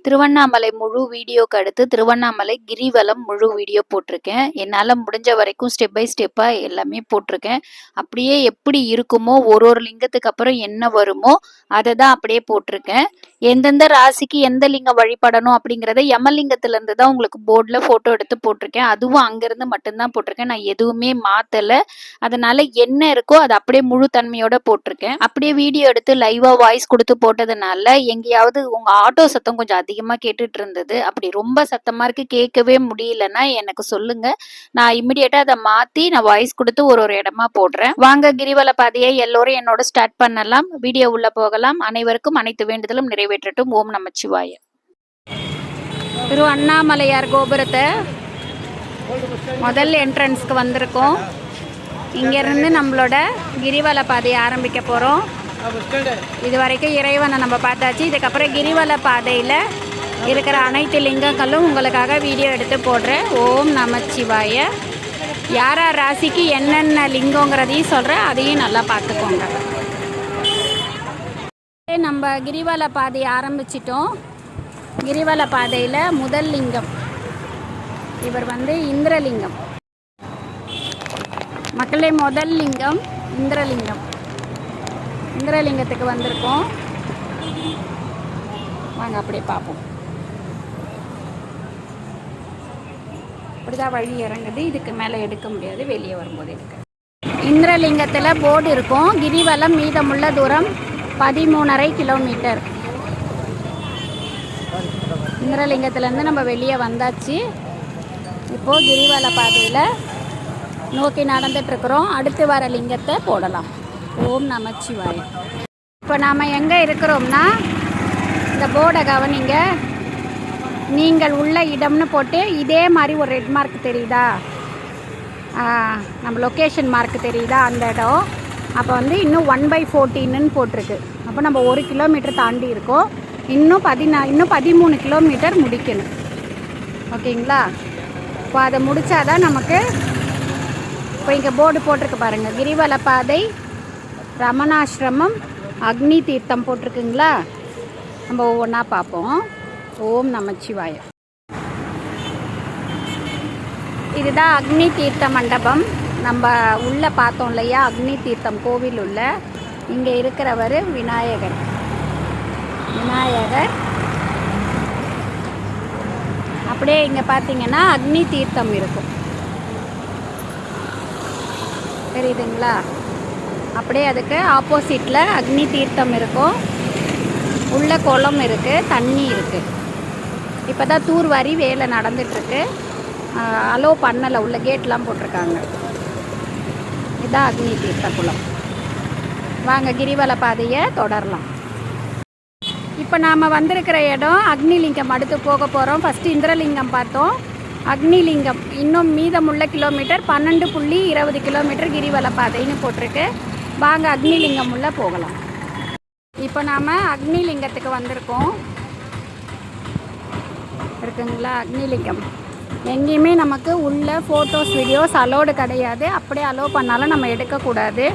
திருவண்ணாமலை முழு வீடியோக்கு அடுத்து திருவண்ணாமலை கிரிவலம் முழு வீடியோ போட்டிருக்கேன். என்னால் முடிஞ்ச வரைக்கும் ஸ்டெப் பை ஸ்டெப்பாக எல்லாமே போட்டிருக்கேன். அப்படியே எப்படி இருக்குமோ ஒரு லிங்கத்துக்கு அப்புறம் என்ன வருமோ அதை தான் அப்படியே போட்டிருக்கேன். எந்தெந்த ராசிக்கு எந்த லிங்கம் வழிபடணும் அப்படிங்கிறத யமலிங்கத்திலேருந்து தான் உங்களுக்கு போர்டில் ஃபோட்டோ எடுத்து போட்டிருக்கேன். அதுவும் அங்கேருந்து மட்டும்தான் போட்டிருக்கேன். நான் எதுவுமே மாற்றலை. அதனால என்ன இருக்கோ அதை அப்படியே முழு தன்மையோட போட்டிருக்கேன். அப்படியே வீடியோ எடுத்து லைவாக வாய்ஸ் கொடுத்து போட்டதுனால எங்கேயாவது உங்கள் ஆட்டோ சத்தம் கொஞ்சம் அதிகமாக கேட்டுட்டு இருந்தது. அப்படி ரொம்ப சத்தமாக இருக்கு கேட்கவே முடியலன்னா எனக்கு சொல்லுங்க. நான் இமிடியேட்டா அதை மாற்றி நான் வாய்ஸ் கொடுத்து ஒரு இடமா போடுறேன். வாங்க கிரிவல பாதையை எல்லோரும் என்னோட ஸ்டார்ட் பண்ணலாம். வீடியோ உள்ள போகலாம். அனைவருக்கும் அனைத்து வேண்டுதலும் நிறைவேற்றட்டும். ஓம் நமச்சிவாய. திரு அண்ணாமலையார் கோபுரத்தை முதல் என்ட்ரன்ஸ்க்கு வந்திருக்கோம். இங்கேருந்து நம்மளோட கிரிவல பாதையை ஆரம்பிக்க போகிறோம். இது வரைக்கும் இறைவனை நம்ம பார்த்தாச்சு. இதுக்கப்புறம் கிரிவல பாதையில் இருக்கிற அனைத்து லிங்கங்களும் உங்களுக்காக வீடியோ எடுத்து போடுறேன். ஓம் நமச்சிவாய. யார் யார் ராசிக்கு என்னென்ன லிங்கங்கிறதையும் சொல்கிறேன். அதையும் நல்லா பார்த்துக்கோங்க. நம்ம கிரிவல பாதையை ஆரம்பிச்சிட்டோம். கிரிவல பாதையில் முதல் லிங்கம் இவர் இந்திரலிங்கம். மக்களே, முதல் லிங்கம் இந்திரலிங்கம். இந்திரலிங்கத்துக்கு வந்திருக்கோம். வாங்க அப்படியே பார்ப்போம். அப்படிதான் வழி இறங்குது. இதுக்கு மேலே எடுக்க முடியாது, வெளியே வரும்போது எடுக்க. இந்திரலிங்கத்தில் போர்டு இருக்கும். கிரிவலம் மீதமுள்ள தூரம் 13.5 கிலோமீட்டர். இந்திரலிங்கத்திலேருந்து நம்ம வெளியே வந்தாச்சு. இப்போது கிரிவல பாதையில் நோக்கி நடந்துட்டுருக்குறோம். அடுத்து வர லிங்கத்தை போடலாம். ஓம் நமச்சிவாய. இப்போ நாம் எங்கே இருக்கிறோம்னா, இந்த போர்டை கவனிங்க. நீங்கள் உள்ள இடம்னு போட்டு இதே மாதிரி ஒரு ரெட் மார்க் தெரியுதா, நம்ம லொக்கேஷன் மார்க் தெரியுதா, அந்த இடம். அப்போ இன்னும் 1/14 போட்டிருக்கு. அப்போ நம்ம 1 கிலோமீட்டர் தாண்டி இருக்கோம். இன்னும் 13 கிலோமீட்டர் முடிக்கணும். ஓகேங்களா? இப்போ அதை முடித்தாதான் நமக்கு. இப்போ இங்கே போர்டு போட்டிருக்கு பாருங்கள். கிரிவல பாதை, ரமணாசிரமம், அக்னி தீர்த்தம் போட்டிருக்குங்களா. நம்ம ஒவ்வொன்றா பார்ப்போம். ஓம் நமச்சிவாய. இதுதான் அக்னி தீர்த்த மண்டபம். நம்ம உள்ளே பார்த்தோம் இல்லையா, அக்னி தீர்த்தம் கோவில் உள்ள. இங்கே இருக்கிறவர் விநாயகர். அப்படியே இங்கே பார்த்தீங்கன்னா அக்னி தீர்த்தம் இருக்கும். தெரியுதுங்களா? அப்படியே அதுக்கு ஆப்போசிட்டில் அக்னி தீர்த்தம் இருக்கும். உள்ள குளம் இருக்குது, தண்ணி இருக்குது. இப்போ தான் தூர்வாரி வேலை நடந்துகிட்ருக்கு. அலோ பண்ணலை, உள்ள கேட்லாம் போட்டிருக்காங்க. இதுதான் அக்னி தீர்த்த குளம். வாங்க கிரிவல பாதையை தொடரலாம். இப்போ நாம் வந்திருக்கிற இடம் அக்னிலிங்கம். அடுத்து போக போகிறோம். ஃபஸ்ட்டு இந்திரலிங்கம் பார்த்தோம். அக்னிலிங்கம் இன்னும் மீதமுள்ள கிலோமீட்டர் 12.20 கிலோமீட்டர் கிரிவல பாதைன்னு போட்டிருக்கு. வாங்க அக்னிலிங்கம் உள்ள போகலாம். இப்போ நாம் அக்னிலிங்கத்துக்கு வந்திருக்கோம். இருக்குங்களா அக்னிலிங்கம். எங்கேயுமே நமக்கு உள்ள ஃபோட்டோஸ் வீடியோஸ் அலோடு கிடையாது. அப்படியே அலோ பண்ணாலும் நம்ம எடுக்கக்கூடாது.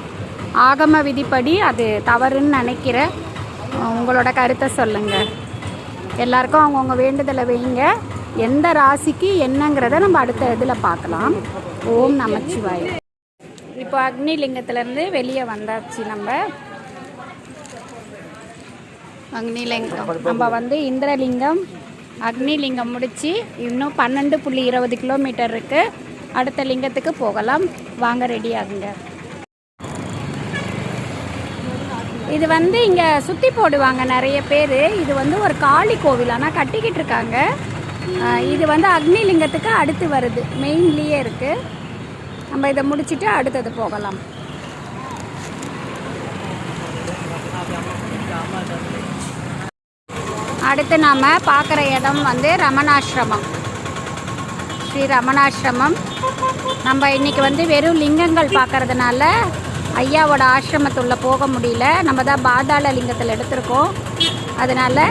ஆகம விதிப்படி அது தவறுன்னு நினைக்கிறேன். உங்களோட கருத்தை சொல்லுங்கள். எல்லாருக்கும் அவங்கவுங்க வேண்டுதலை வைங்க. எந்த ராசிக்கு என்னங்கிறத நம்ம அடுத்த இதில் பார்க்கலாம். ஓம் நமச்சிவாய. இப்போ அக்னிலிங்கத்திலேருந்து வெளியே வந்தாச்சு. நம்ம அக்னிலிங்கம் நம்ம இந்திரலிங்கம் அக்னிலிங்கம் முடித்து இன்னும் 12.20 கிலோமீட்டர் இருக்குது. அடுத்த லிங்கத்துக்கு போகலாம். வாங்க ரெடி ஆகுங்க. இது இங்கே சுற்றி போடுவாங்க நிறைய பேர். இது ஒரு காளி கோவில், ஆனால் கட்டிக்கிட்டு இருக்காங்க. இது அக்னிலிங்கத்துக்கு அடுத்து வருது, மெயின்லேயே இருக்குது. நம்ம இதை முடிச்சுட்டு அடுத்தது போகலாம். அடுத்து நாம் பார்க்குற இடம் ரமணாசிரமம். ஸ்ரீ ரமணாசிரமம். நம்ம இன்றைக்கி வெறும் லிங்கங்கள் பார்க்கறதுனால ஐயாவோட ஆசிரமத்துள்ள போக முடியல. நம்ம தான் பாதாள லிங்கத்தில் எடுத்திருக்கோம். அதனால்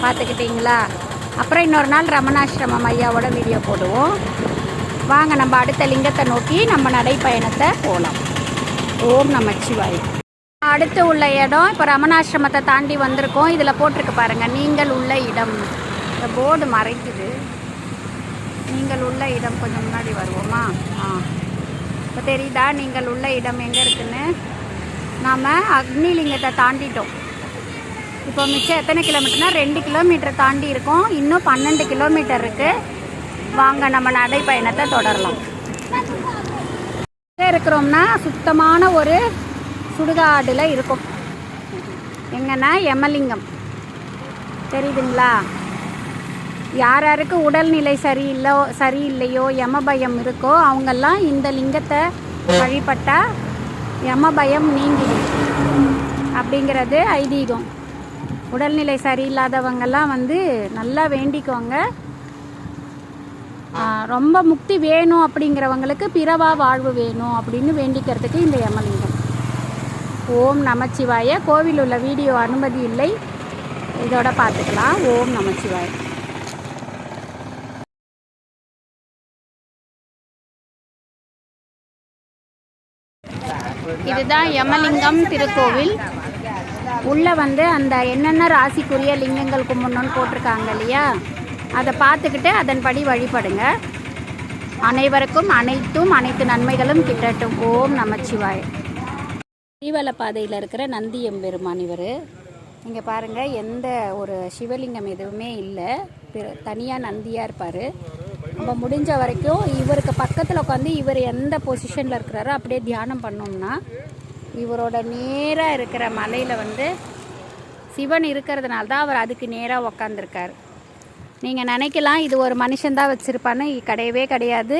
பார்த்துக்கிட்டிங்களா. அப்புறம் இன்னொரு நாள் ரமணாசிரமம் ஐயாவோட வீடியோ போடுவோம். வாங்க நம்ம அடுத்த லிங்கத்தை நோக்கி நம்ம நடைப்பயணத்தை போகலாம். ஓம் நமச்சிவாய. அடுத்து உள்ள இடம். இப்போ ரமணாசிரமத்தை தாண்டி வந்திருக்கோம். இதில் போட்டிருக்கு பாருங்கள், நீங்கள் உள்ள இடம். இந்த போர்டு மறைக்குது. நீங்கள் உள்ள இடம். கொஞ்சம் முன்னாடி வருவோமா? இப்போ தெரியுதா நீங்கள் உள்ள இடம் எங்கே இருக்குன்னு? நாம் அக்னிலிங்கத்தை தாண்டிட்டோம். இப்போ மிச்சம் எத்தனை கிலோமீட்டர்னா 2 கிலோமீட்டர் தாண்டி இருக்கோம். இன்னும் 12 கிலோமீட்டர் இருக்குது. வாங்க நம்ம நடைப்பயணத்தை தொடரலாம். இருக்கிறோம்னா சுத்தமான ஒரு சுடுகாடில் இருக்கும். எங்கன்னா யமலிங்கம் தெரியுதுங்களா? யார் யாருக்கு உடல்நிலை சரியில்லையோ யமபயம் இருக்கோ அவங்கெல்லாம் இந்த லிங்கத்தை வழிபட்டால் யமபயம் நீங்கிடும் அப்படிங்கிறது ஐதீகம். உடல்நிலை சரியில்லாதவங்கெல்லாம் நல்லா வேண்டிக்கோங்க. ரொம்ப முக்தி வேணும் அப்படிங்கிறவங்களுக்கு பிறவா வாழ்வு வேணும் அப்படின்னு வேண்டிக்கிறதுக்கு இந்த யமலிங்கம். ஓம் நமச்சிவாய. கோவில் உள்ள வீடியோ அனுமதி இல்லை, இதோட பார்த்துக்கலாம். ஓம் நமச்சிவாய. இதுதான் யமலிங்கம் திருக்கோவில். உள்ள அந்த என்னென்ன ராசிக்குரிய லிங்கங்கள் கும்பிடணும்னு போட்டிருக்காங்க இல்லையா, அதை பார்த்துக்கிட்டு அதன்படி வழிபடுங்க. அனைவருக்கும் அனைத்து நன்மைகளும் கிட்டட்டும். ஓம் நமச்சிவாய. கிரிவல பாதையில் இருக்கிற நந்தி எம்பெருமான் இவர். இங்கே பாருங்கள், எந்த ஒரு சிவலிங்கம் எதுவுமே இல்லை, தனியாக நந்தியாக இருப்பார். நம்ம முடிஞ்ச வரைக்கும் இவருக்கு பக்கத்தில் உட்காந்து இவர் எந்த பொசிஷனில் இருக்கிறாரோ அப்படியே தியானம் பண்ணோம்னா இவரோட நேராக இருக்கிற மலையில் சிவன் இருக்கிறதுனால தான் அவர் அதுக்கு நேராக உக்காந்துருக்கார். நீங்கள் நினைக்கலாம் இது ஒரு மனுஷன்தான் வச்சுருப்பான்னு, கிடையவே கிடையாது.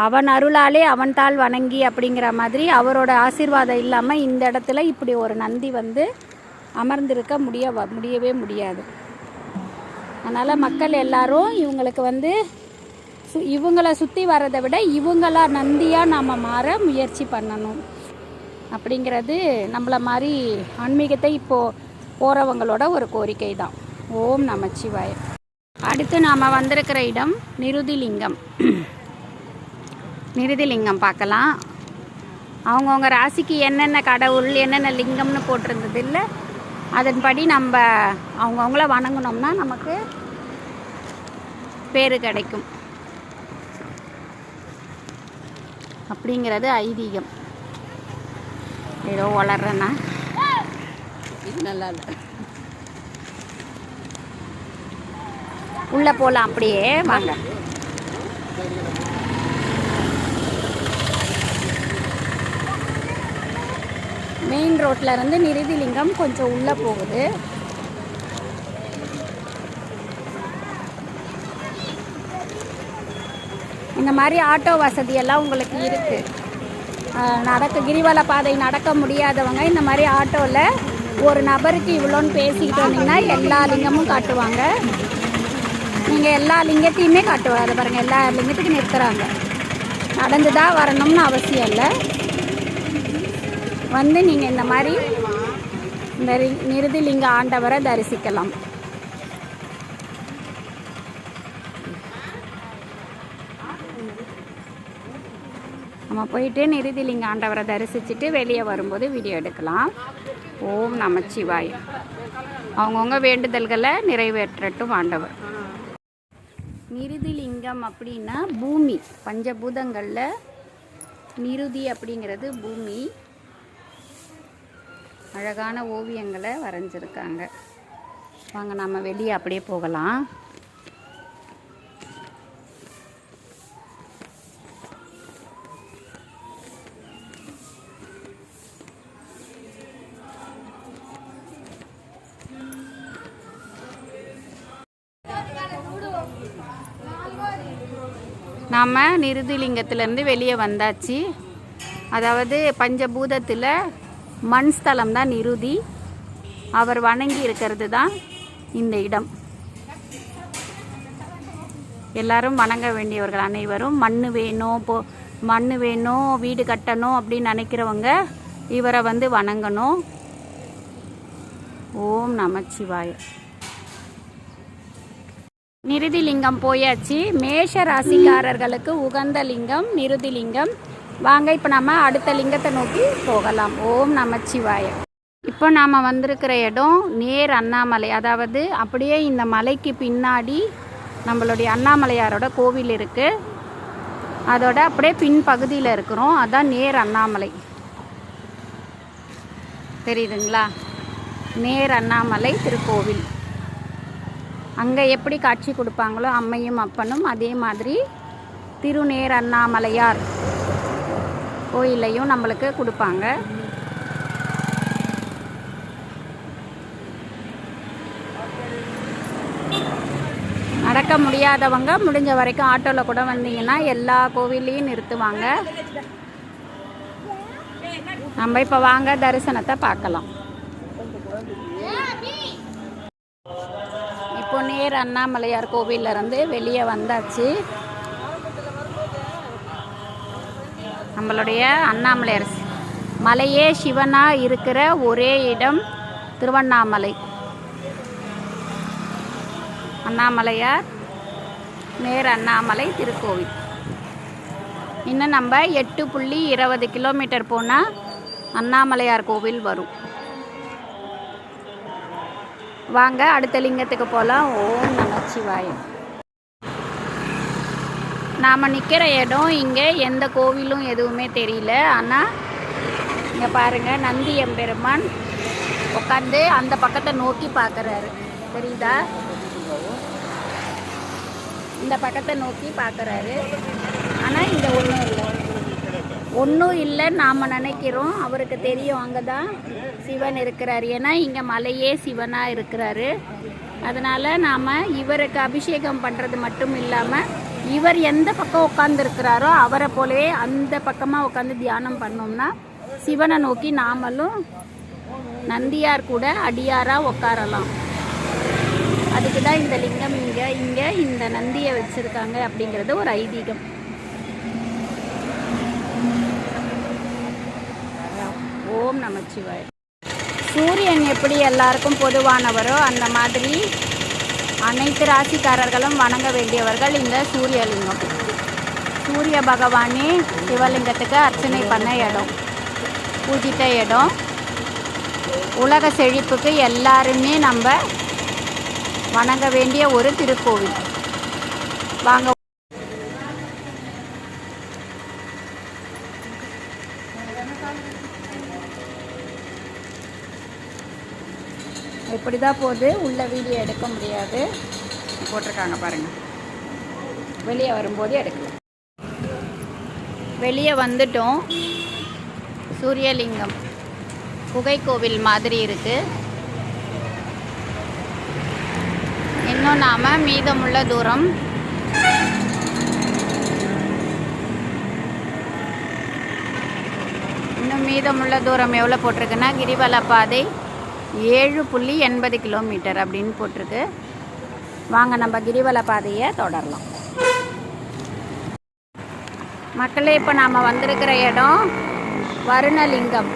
அவன் அருளாலே அவன் தாள் வணங்கி அப்படிங்கிற மாதிரி அவரோட ஆசீர்வாதம் இல்லாமல் இந்த இடத்துல இப்படி ஒரு நந்தி அமர்ந்திருக்க முடியவே முடியாது. அதனால் மக்கள் எல்லாரும் இவங்களுக்கு இவங்கள சுற்றி வர்றதை விட இவங்களா நந்தியாக நாம் மாற முயற்சி பண்ணணும் அப்படிங்கிறது நம்மளை மாதிரி ஆன்மீகத்தை இப்போது போகிறவங்களோட ஒரு கோரிக்கை தான். ஓம் நமச்சிவாய. அடுத்து நாம் வந்திருக்கிற இடம் நிருதிலிங்கம். நிருதிலிங்கம் பார்க்கலாம். அவங்கவுங்க ராசிக்கு என்னென்ன கடவுள் என்னென்ன லிங்கம்னு போட்டிருந்தது இல்லை, அதன்படி நம்ம அவங்கவுங்கள வணங்கினோம்னா நமக்கு பேர் கிடைக்கும் அப்படிங்கிறது ஐதீகம். ஏதோ வளர்றேன்னா இது நல்லா இல்லை. உள்ளே போகலாம், அப்படியே வாங்க. மெயின் ரோட்டில் இருந்து நிருதிலிங்கம் கொஞ்சம் உள்ளே போகுது. இந்த மாதிரி ஆட்டோ வசதியெல்லாம் உங்களுக்கு இருக்குது. கிரிவல பாதை நடக்க முடியாதவங்க இந்த மாதிரி ஆட்டோவில் ஒரு நபருக்கு இவ்வளோன்னு பேசிக்கிட்டு வந்தீங்கன்னா எல்லா லிங்கமும் காட்டுவாங்க. நீங்கள் எல்லா லிங்கத்தையுமே காட்டுவாங்க. அதை பாருங்கள், எல்லா லிங்கத்துக்கும் நிறுத்துகிறாங்க. நடந்து தான் வரணும்னு அவசியம் இல்லை. நீங்கள் இந்த மாதிரி இந்த நிருதிலிங்க ஆண்டவரை தரிசிக்கலாம். நம்ம போயிட்டு நிருதிலிங்க ஆண்டவரை தரிசிச்சுட்டு வெளியே வரும்போது வீடியோ எடுக்கலாம். ஓம் நமச்சிவாய். அவங்கவுங்க வேண்டுதல்களை நிறைவேற்றட்டும் ஆண்டவர். நிருதிலிங்கம் அப்படின்னா பூமி. பஞ்சபூதங்களில் நிருதி அப்படிங்கிறது பூமி. அழகான ஓவியங்களை வரைஞ்சிருக்காங்க. வாங்க நம்ம வெளியே அப்படியே போகலாம். நாம் நிருதிலிங்கத்திலேருந்து வெளியே வந்தாச்சு. அதாவது பஞ்சபூதத்தில் மண் ஸ்தலம் தான் நிருதி. அவர் வணங்கி இருக்கிறது தான் இந்த இடம். எல்லாரும் வணங்க வேண்டியவர்கள் அனைவரும். மண் வேணும் வீடு கட்டணும் அப்படின்னு நினைக்கிறவங்க இவரை வணங்கணும். ஓம் நமச்சிவாய. நிருதிலிங்கம் போயாச்சு. மேஷ ராசிக்காரர்களுக்கு உகந்த லிங்கம் நிருதிலிங்கம். வாங்க இப்போ நம்ம அடுத்த லிங்கத்தை நோக்கி போகலாம். ஓம் நமச்சிவாய. இப்போ நாம் வந்திருக்கிற இடம் நேர் அண்ணாமலை, அதாவது அப்படியே இந்த மலைக்கு பின்னாடி நம்மளுடைய அண்ணாமலையாரோட கோவில் இருக்குது. அதோட அப்படியே பின் பகுதியில் இருக்கிறோம். அதான் நேர் அண்ணாமலை. தெரியுதுங்களா? நேர் அண்ணாமலை திருக்கோவில். அங்கே எப்படி காட்சி கொடுப்பாங்களோ அம்மையும் அப்பனும், அதே மாதிரி திருநேர் அண்ணாமலையார் கோயிலையும் நம்மளுக்கு கொடுப்பாங்க. நடக்க முடியாதவங்க முடிஞ்ச வரைக்கும் ஆட்டோவில் கூட வந்தீங்கன்னா எல்லா கோவில்லையும் நிறுத்துவாங்க. நம்ம இப்போ வாங்க தரிசனத்தை பார்க்கலாம். இப்போ நேர் அண்ணாமலையார் கோவிலிருந்து வெளியே வந்தாச்சு. நம்மளுடைய அண்ணாமலையார் மலையே சிவனாக இருக்கிற ஒரே இடம் திருவண்ணாமலை. அண்ணாமலையார் நேர் அண்ணாமலை திருக்கோவில். இன்னும் நம்ம 8.20 கிலோமீட்டர் போனால் அண்ணாமலையார் கோவில் வரும். வாங்க அடுத்த லிங்கத்துக்கு போகலாம். ஓம் நமச்சிவாயம். நாம் நிற்கிற இடம் இங்கே எந்த கோவிலும் எதுவுமே தெரியல. ஆனால் இங்கே பாருங்கள், நந்தி எம்பெருமான் உட்காந்து அந்த பக்கத்தை நோக்கி பார்க்குறாரு. தெரியுதா? இந்த பக்கத்தை நோக்கி பார்க்குறாரு. ஆனால் இங்கே ஒன்றும் இல்லை நாம் நினைக்கிறோம். அவருக்கு தெரியும் அங்கே தான் சிவன் இருக்கிறார். ஏன்னா இங்கே மலையே சிவனாக இருக்கிறாரு. அதனால் நாம் இவருக்கு அபிஷேகம் பண்ணுறது மட்டும் இல்லாமல் இவர் எந்த பக்கம் உட்காந்துருக்கிறாரோ அவரை போலவே அந்த பக்கமாக உட்காந்து தியானம் பண்ணோம்னா சிவனை நோக்கி நாமளும் நந்தியார் கூட அடியாராக உட்காரலாம். அதுக்கு தான் இந்த லிங்கம் இங்கே இந்த நந்தியை வச்சுருக்காங்க அப்படிங்கிறது ஒரு ஐதீகம். ஓம் நமச்சிவாய. சூரியன் எப்படி எல்லாருக்கும் பொதுவானவரோ அந்த மாதிரி அனைத்து ராசிக்காரர்களும் வணங்க வேண்டியவர்கள் இந்த சூரியலிங்கம். சூரிய பகவானே சிவலிங்கத்துக்கு அர்ச்சனை பண்ண இடம், பூஜித்த இடம். உலக செழிப்புக்கு எல்லாருமே நம்ம வணங்க வேண்டிய ஒரு திருக்கோவில். வாங்க. இப்படி தான் போகுது. உள்ள வீடியோ எடுக்க முடியாது, போட்டிருக்காங்க பாருங்கள். வெளியே வரும்போது எடுக்கலாம். வெளியே வந்துட்டோம். சூரியலிங்கம் குகை கோவில் மாதிரி இருக்குது. இன்னும் நாம் மீதமுள்ள தூரம் எவ்வளோ போட்டிருக்குன்னா கிரிவல பாதை 7.80 கிலோமீட்டர் அப்படின்னு போட்டிருக்கு. வாங்க நம்ம கிரிவல பாதையை தொடரலாம். மக்களே, இப்போ நாம் வந்திருக்கிற இடம் வருணலிங்கம்.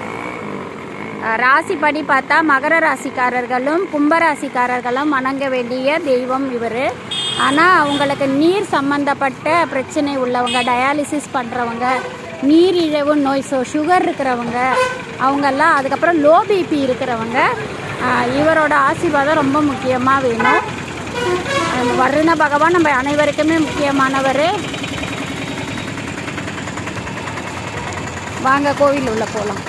ராசிப்படி பார்த்தா மகர ராசிக்காரர்களும் கும்பராசிக்காரர்களும் வணங்க வேண்டிய தெய்வம் இவர். ஆனால் அவங்களுக்கு நீர் சம்மந்தப்பட்ட பிரச்சனை உள்ளவங்க, டயாலிசிஸ் பண்ணுறவங்க, நீரிழிவு நோய், சுகர் இருக்கிறவங்க அவங்கெல்லாம், அதுக்கப்புறம் லோ பிபி இருக்கிறவங்க இவரோட ஆசீர்வாதம் ரொம்ப முக்கியமாக வேணும். வருண பகவான் நம்ம அனைவருக்குமே முக்கியமானவர். வாங்க கோவில் உள்ள போகலாம்.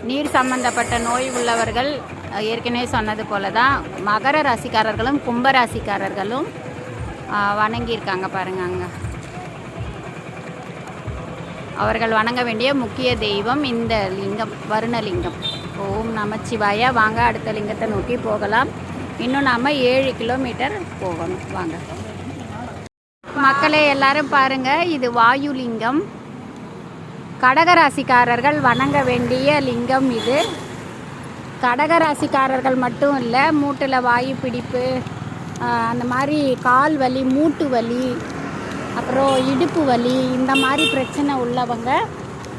நீர் சம்பந்தப்பட்ட நோய் உள்ளவர்கள் ஏற்கனவே சொன்னது போல தான் மகர ராசிக்காரர்களும் கும்பராசிக்காரர்களும் வணங்கியிருக்காங்க பாருங்க. அங்கே அவர்கள் வணங்க வேண்டிய முக்கிய தெய்வம் இந்த லிங்கம், வருணலிங்கம். ஓம் நமச்சிவாய. வாங்க அடுத்த லிங்கத்தை நோக்கி போகலாம். இன்னும் நாம் 7 கிலோமீட்டர் போகணும். வாங்க மக்களே, எல்லாரும் பாருங்க, இது வாயுலிங்கம். கடகராசிக்காரர்கள் வணங்க வேண்டிய லிங்கம் இது. கடகராசிக்காரர்கள் மட்டும் இல்லை, மூட்டில் வாயு பிடிப்பு, அந்த மாதிரி கால் வலி, மூட்டு வலி, அப்புறம் இடுப்பு வலி, இந்த மாதிரி பிரச்சனை உள்ளவங்க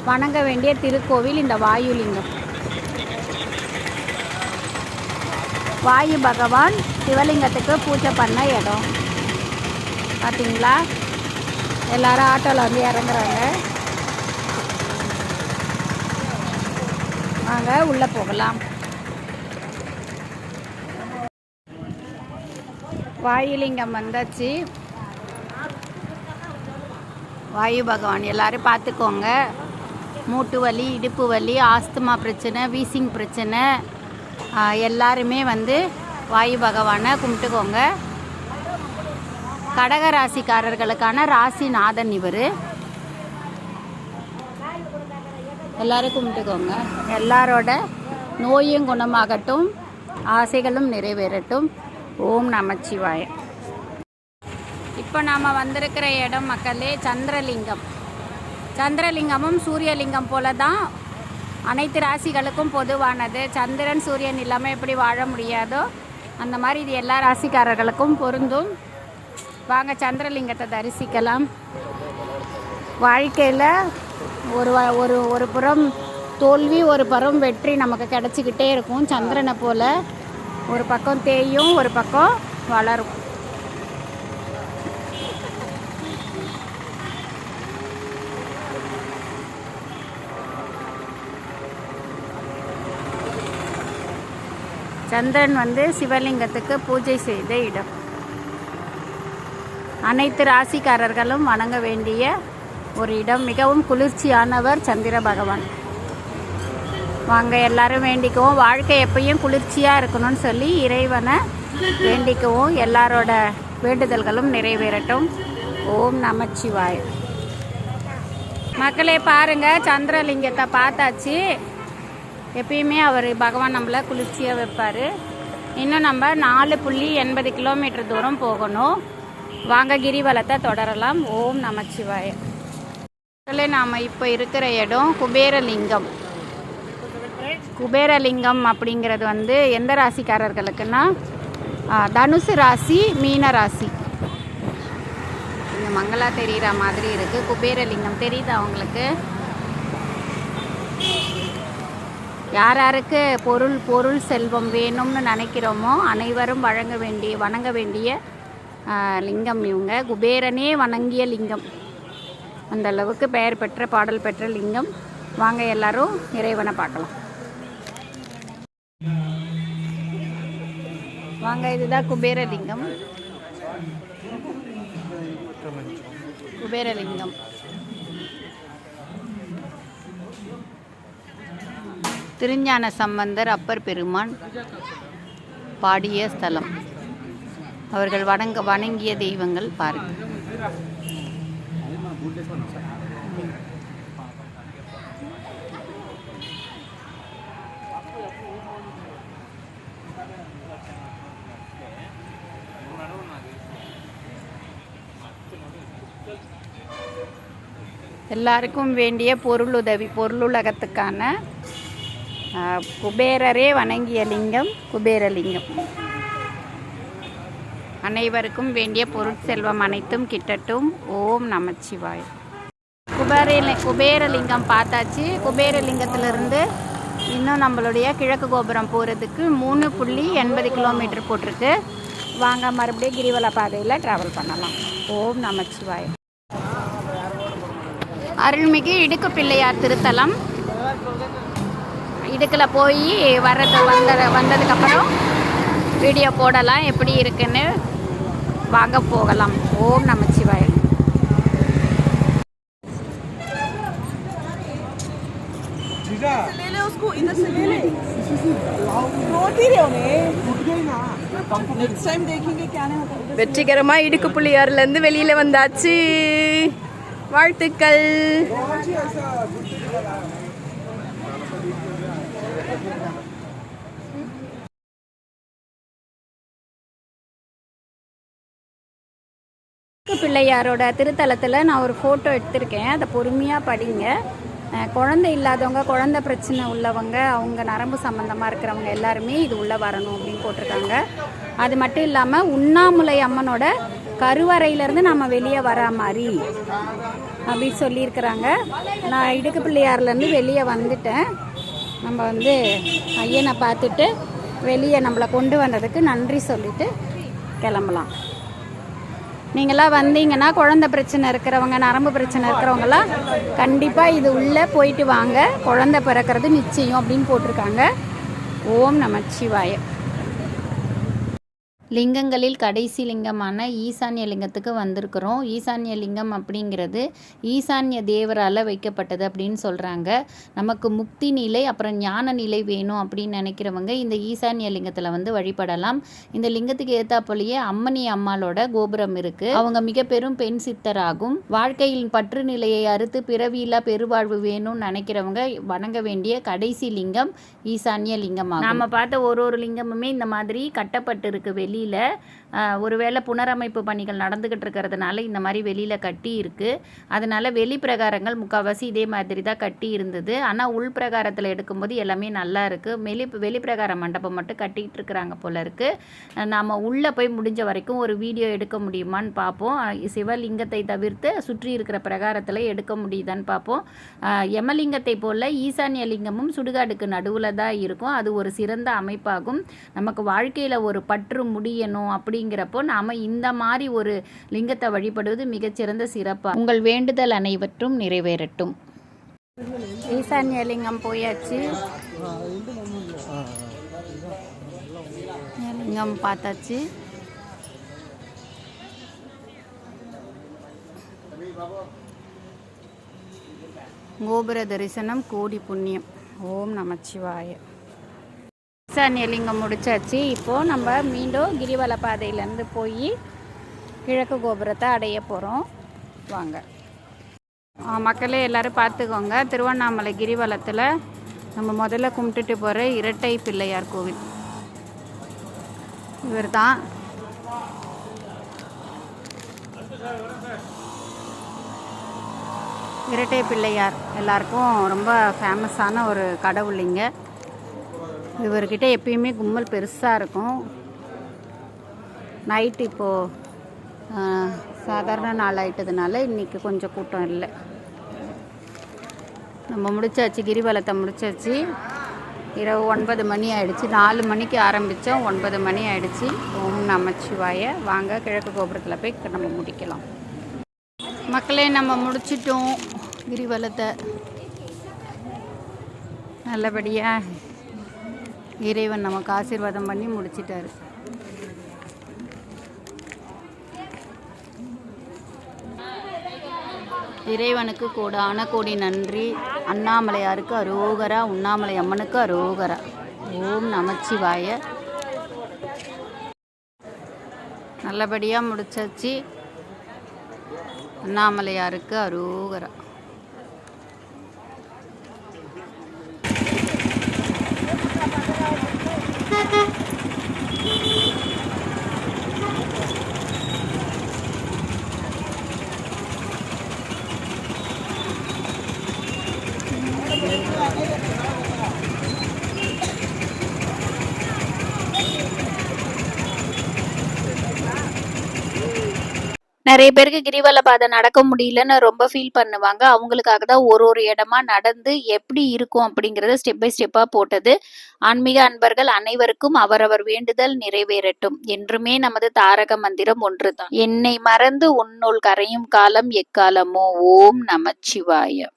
வணங்க வேண்டிய திருக்கோவில் இந்த வாயுலிங்கம். வாயு பகவான் சிவலிங்கத்துக்கு பூஜை பண்ண இடம். பார்த்தீங்களா, எல்லாரும் ஆட்டோவில் வந்து இறங்குறாங்க. வாங்க உள்ளே போகலாம். வாயுலிங்கம் வந்தாச்சு. வாயு பகவான் எல்லாரும் பார்த்துக்கோங்க. மூட்டு வலி, இடுப்பு வலி, ஆஸ்துமா பிரச்சனை, வீசிங் பிரச்சனை, எல்லாருமே வந்து வாயு பகவானை கும்பிட்டுக்கோங்க. கடக ராசிக்காரர்களுக்கான ராசிநாதன் இவர். எல்லாரும் கும்பிட்டுக்கோங்க. எல்லாரோட நோயும் குணமாகட்டும், ஆசைகளும் நிறைவேறட்டும். ஓம் நமச்சிவாய. இப்போ நாம் வந்திருக்கிற இடம் மக்களே சந்திரலிங்கம். சந்திரலிங்கமும் சூரியலிங்கம் போல தான் அனைத்து ராசிகளுக்கும் பொதுவானது. சந்திரன் சூரியன் இல்லாமல் எப்படி வாழ முடியாதோ அந்த மாதிரி இது எல்லா ராசிக்காரர்களுக்கும் பொருந்தும். வாங்க சந்திரலிங்கத்தை தரிசிக்கலாம். வாழ்க்கையில் ஒரு புறம் தோல்வி, ஒரு புறம் வெற்றி நமக்கு கிடச்சிக்கிட்டே இருக்கும். சந்திரனை போல் ஒரு பக்கம் தேயும், ஒரு பக்கம் வளரும். சந்திரன் வந்து சிவலிங்கத்துக்கு பூஜை செய்த இடம். அனைத்து ராசிக்காரர்களும் வணங்க வேண்டிய ஒரு இடம். மிகவும் குளிர்ச்சியானவர் சந்திர பகவான். வாங்க எல்லாரும் வேண்டிக்குவோம். வாழ்க்கை எப்பயும் குளிர்ச்சியாக இருக்கணும்னு சொல்லி இறைவனை வேண்டிக்குவோம். எல்லாரோட வேண்டுதல்களும் நிறைவேறட்டும். ஓம் நமச்சிவாய. மக்களே பாருங்கள், சந்திரலிங்கத்தை பார்த்தாச்சு. எப்பயுமே அவர் பகவான் நம்மளை குளிர்ச்சியாக வைப்பார். இன்னும் நம்ம 4.80 கிலோமீட்டர் தூரம் போகணும். வாங்க கிரிவலத்தை தொடரலாம். ஓம் நமச்சிவாய. நாம் இப்போ இருக்கிற இடம் குபேரலிங்கம். குபேரலிங்கம் அப்படிங்கிறது வந்து எந்த ராசிக்காரர்களுக்குன்னா தனுசு ராசி, மீன ராசி. இங்கே மங்களா தெரிகிற மாதிரி இருக்குது. குபேரலிங்கம் தெரியுது அவங்களுக்கு? யார் யாருக்கு பொருள் செல்வம் வேணும்னு நினைக்கிறோமோ அனைவரும் வணங்க வேண்டிய லிங்கம் இவங்க. குபேரனே வணங்கிய லிங்கம். அந்த அளவுக்கு பெயர் பெற்ற, பாடல் பெற்ற லிங்கம். வாங்க எல்லாரும் இறைவனை பார்க்கலாம். வாங்க, இதுதான் குபேரலிங்கம். குபேரலிங்கம் திருஞான சம்பந்தர் அப்பர் பெருமான் பாடிய ஸ்தலம். அவர்கள் வணங்கிய தெய்வங்கள் பாருங்கள். எல்லாருக்கும் வேண்டிய பொருளுலகத்துக்கான குபேரரே வணங்கிய லிங்கம் குபேரலிங்கம். அனைவருக்கும் வேண்டிய பொருட்செல்வம் அனைத்தும் கிட்டட்டும். ஓம் நமச்சிவாய. குபேரலிங்கம் பார்த்தாச்சு. குபேரலிங்கத்திலிருந்து இன்னும் நம்மளுடைய கிழக்கு கோபுரம் போகிறதுக்கு 3.80 கிலோமீட்டர் போட்டிருக்கு. வாங்க மறுபடியும் கிரிவல பாதையில் ட்ராவல் பண்ணலாம். ஓம் நமச்சிவாய. அருள்மிகு இடுக்கு பிள்ளையார் திருத்தலம். இடுக்கில் போய் வந்ததுக்கப்புறம் வீடியோ போடலாம் எப்படி இருக்குன்னு. வாங்க போகலாம். ஓம் நமச்சிவாய. வெற்றிகரமா இடுக்கு புள்ளியார்ல இருந்து வெளியில வந்தாச்சு. வாழ்த்துக்கள். பிள்ளையாரோட திருத்தலத்தில் நான் ஒரு ஃபோட்டோ எடுத்திருக்கேன். அதை பொறுமையாக படிங்க. குழந்தை இல்லாதவங்க, குழந்தை பிரச்சனை உள்ளவங்க, அவங்க நரம்பு சம்மந்தமாக இருக்கிறவங்க எல்லாருமே இது உள்ளே வரணும் அப்படின்னு போட்டிருக்காங்க. அது மட்டும் இல்லாமல் உண்ணாமுலை அம்மனோட கருவறையிலேருந்து நம்ம வெளியே வரா மாதிரி அப்படின்னு சொல்லியிருக்கிறாங்க. நான் இடுக்கு பிள்ளையார்லேருந்து வெளியே வந்துட்டேன். நம்ம வந்து ஐயனை பார்த்துட்டு வெளியே நம்மளை கொண்டு வந்ததுக்கு நன்றி சொல்லிட்டு கிளம்பலாம். நீங்களாம் வந்தீங்கன்னா குழந்தை பிரச்சனை இருக்கிறவங்க, நரம்பு பிரச்சனை இருக்கிறவங்களாம் கண்டிப்பாக இது உள்ளே போயிட்டு வாங்க. குழந்தை பிறக்கிறது நிச்சயம் அப்படின்னு போட்டிருக்காங்க. ஓம் நமச்சிவாய. லிங்கங்களில் கடைசி லிங்கமான ஈசான்ய லிங்கத்துக்கு வந்திருக்கிறோம். ஈசான்ய லிங்கம் அப்படிங்கிறது ஈசான்ய தேவரால் வைக்கப்பட்டது அப்படின்னு சொல்கிறாங்க. நமக்கு முக்தி நிலை அப்புறம் ஞான நிலை வேணும் அப்படின்னு நினைக்கிறவங்க இந்த ஈசான்ய லிங்கத்தில் வந்து வழிபடலாம். இந்த லிங்கத்துக்கு ஏற்றாப்போலேயே அம்மணி அம்மாளோட கோபுரம் இருக்குது. அவங்க மிக பெரும் பெண் சித்தராகும். வாழ்க்கையில் பற்று நிலையை அறுத்து பிறவியில்லா பெருவாழ்வு வேணும்னு நினைக்கிறவங்க வணங்க வேண்டிய கடைசி லிங்கம் ஈசான்ய லிங்கமாகும். நம்ம பார்த்த ஒரு லிங்கமுமே இந்த மாதிரி கட்டப்பட்டு இருக்கு வெளியில். ஒருவேளை புனரமைப்பு பணிகள் நடந்துக்கிட்டு இருக்கிறதுனால இந்த மாதிரி வெளியில் கட்டி இருக்குது. அதனால் வெளி பிரகாரங்கள் முக்கால்வாசி இதே மாதிரி தான் கட்டி இருந்தது. ஆனால் உள் பிரகாரத்தில் எடுக்கும்போது எல்லாமே நல்லா இருக்குது. வெளி பிரகார மண்டபம் மட்டும் கட்டிகிட்டு இருக்கிறாங்க போல இருக்குது. நாம் உள்ளே போய் முடிஞ்ச வரைக்கும் ஒரு வீடியோ எடுக்க முடியுமான்னு பார்ப்போம். சிவலிங்கத்தை தவிர்த்து சுற்றி இருக்கிற பிரகாரத்தில் எடுக்க முடியுதான்னு பார்ப்போம். யமலிங்கத்தை போல் ஈசான்ய லிங்கமும் சுடுகாடுக்கு நடுவில் தான் இருக்கும். அது ஒரு சிறந்த அமைப்பாகும். நமக்கு வாழ்க்கையில் ஒரு பற்று முடியணும் அப்படிங்கிறப்போ நாம் இந்த மாதிரி ஒரு லிங்கத்தை வழிபடுவது மிகச்சிறந்த சிறப்பாக. உங்கள் வேண்டுதல் அனைவற்றும் நிறைவேறட்டும். ஈசான்ய லிங்கம் போயாச்சு. லிங்கம் பார்த்தாச்சு. கோபுர தரிசனம் கோடி புண்ணியம். ஓம் நமச்சிவாய. ஈசான்ய லிங்கம் முடிச்சாச்சு. இப்போது நம்ம மீண்டும் கிரிவல பாதையிலேருந்து போய் கிழக்கு கோபுரத்தை அடைய போகிறோம். வாங்க மக்களே, எல்லோரும் பார்த்துக்கோங்க. திருவண்ணாமலை கிரிவலத்தில் நம்ம முதல்ல கும்பிட்டுட்டு போகிற இரட்டை பிள்ளையார் கோவில் இவர் தான். இரட்டை பிள்ளையார் எல்லாருக்கும் ரொம்ப ஃபேமஸான ஒரு கடவுளிங்க. இவர்கிட்ட எப்பயுமே கும்பல் பெருசாக இருக்கும். நைட்டு இப்போது சாதாரண நாள் ஆகிட்டதுனால இன்றைக்கி கொஞ்சம் கூட்டம் இல்லை. நம்ம முடிச்சாச்சு, கிரிவலத்தை முடிச்சாச்சு. இரவு 9 மணி ஆகிடுச்சு. 4 மணிக்கு ஆரம்பித்தோம், 9 மணி ஆகிடுச்சு. ஓம் நமச்சிவாய. வாங்க கிழக்கு கோபுரத்தில் போய் நம்ம முடிக்கலாம். மக்களே, நம்ம முடிச்சிட்டோம் கிரிவலத்தை. நல்லபடியாக இறைவன் நமக்கு ஆசீர்வாதம் பண்ணி முடிச்சிட்டாரு. இறைவனுக்கு கோடான கோடி நன்றி. அண்ணாமலையாருக்கு அரோகரா, உண்ணாமலை அம்மனுக்கு அரோகரா. ஓம் நமச்சிவாய. நல்லபடியாக முடிச்சாச்சு. அண்ணாமலையாருக்கு அரோகரா. நிறைய பேருக்கு கிரிவல பாதை நடக்க முடியலன்னு ரொம்ப ஃபீல் பண்ணுவாங்க. அவங்களுக்காக தான் ஒரு இடமா நடந்து எப்படி இருக்கும் அப்படிங்கிறத ஸ்டெப் பை ஸ்டெப்பாக போட்டது. ஆன்மீக அன்பர்கள் அனைவருக்கும் அவரவர் வேண்டுதல் நிறைவேறட்டும். என்றுமே நமது தாரக மந்திரம் ஒன்றுதான். என்னை மறந்து உன்னுள் கரையும் காலம் எக்காலமோ. ஓம் நமச்சிவாய.